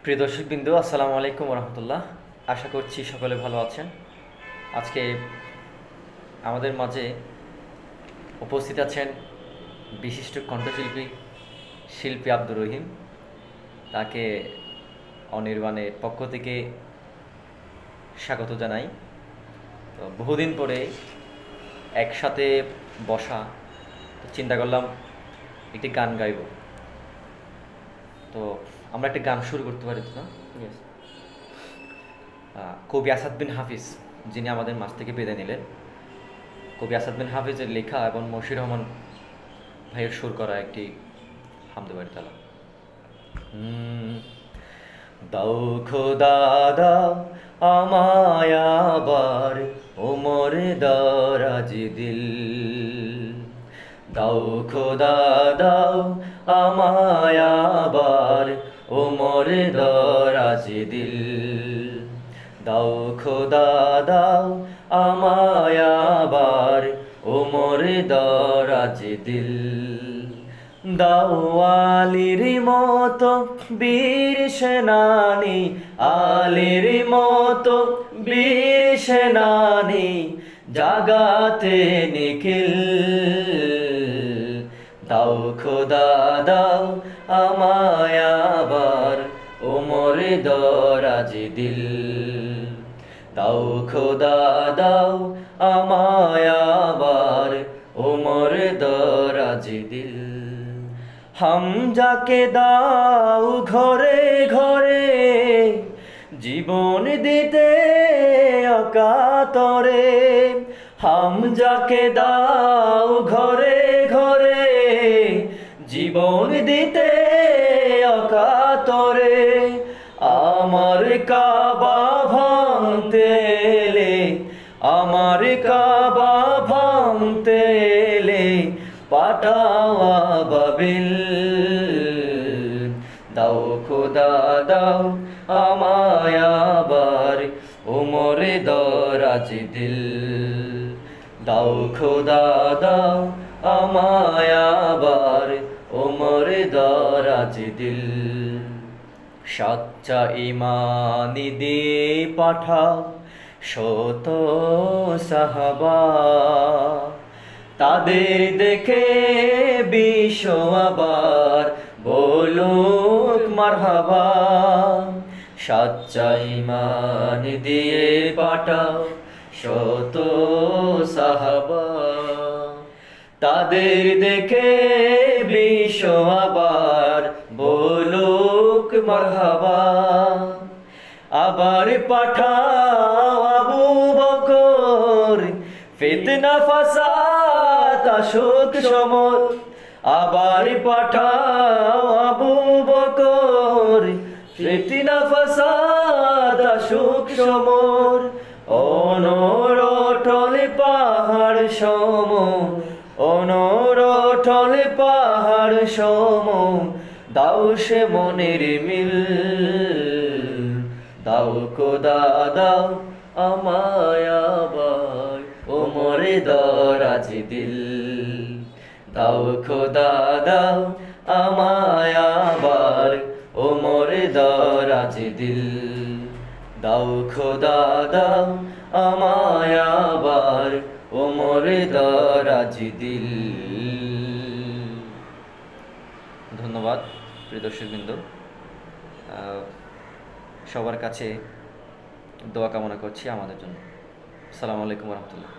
প্রিয় দর্শকবৃন্দ, আসসালামু আলাইকুম রহমতুল্লাহ। আশা করছি সকলে ভালো আছেন। আজকে আমাদের মাঝে উপস্থিত আছেন বিশিষ্ট কণ্ঠশিল্পী শিল্পী আব্দুর রহিম। তাকে অনির্বাণের পক্ষ থেকে স্বাগত জানাই। তো বহুদিন পরে একসাথে বসা, তো চিন্তা করলাম একটি গান গাইব। তো আমরা একটা গান শুরু করতে পারি তো না? কবি আসাদ বিন হাফিজ, যিনি আমাদের মাঝ থেকে বিদায় নিলেন, কবি আসাদ বিন হাফিজের লেখা এবং মশির রহমান ভাইয়ের সুর করা একটি হামদে বাড়ি তালা। দাও খোদা দাও আমায় আবার ওমর দরাজ দিল, দাও খোদা দাও আমায় আবার ওমর দরাজ দিল, দাও খোদা দাও আমায় আবার ওমর দরাজ দিল, দাও আলীর মতো বীর সেনানী, আলীর মতো বীর সেনানী জাগাতে নিখিল, দাও খোদা দাও আমায় আবার ওমর দরাজ দিল, দাও খোদা দাও আমায় আবার ওমর দরাজ দিল, হামজাকে দাও ঘরে ঘরে জীবন দিতে অকাতরে, হামজাকে দাও ঘরে ঘরে জীবন দিতে অকাতরে, আমার কাবা ভাঙতে এলে, আমার কাবা ভাঙতে এলে পাঠাওয়া বাবিল, দাও খোদা দাও আমায় আবার ওমর দরাজ দিল, দাও খোদা দাও আমায় আবার ওমর দরাজ দিল, সচ্চা ঈমানি দিয়ে পাঠাও শত সাহাবা, তাদের দেখে বিশ্ব আবার বলুক মারহাবা, সচ্চা ঈমান দিয়ে পাঠাও শত সাহাবা, তাদের দেখে বিশ্ব আবার বলুক মারহাবা, আবার পাঠাও আবু বকর ফিতনা ফাসাদ আসুক সমর, আবার পাঠাও আবু বকর ফিতনা ফাসাদ আসুক সমর, অনড় পাহাড় সম, অনড় পাহাড় সম দাও সে মনের মিল, দাও খোদা দাও আমায় আবার ওমর দরাজ দিল, দাও খোদা দাও আমায় আবার ওমর দরাজ দিল, দাও খোদা দাও আমায় আবার ওমর দরাজ দিল। ধন্যবাদ প্রিয় দর্শকবৃন্দ, সবার কাছে দোয়া কামনা করছি আমাদের জন্য। আসসালামু আলাইকুম রহমতুল্লাহ।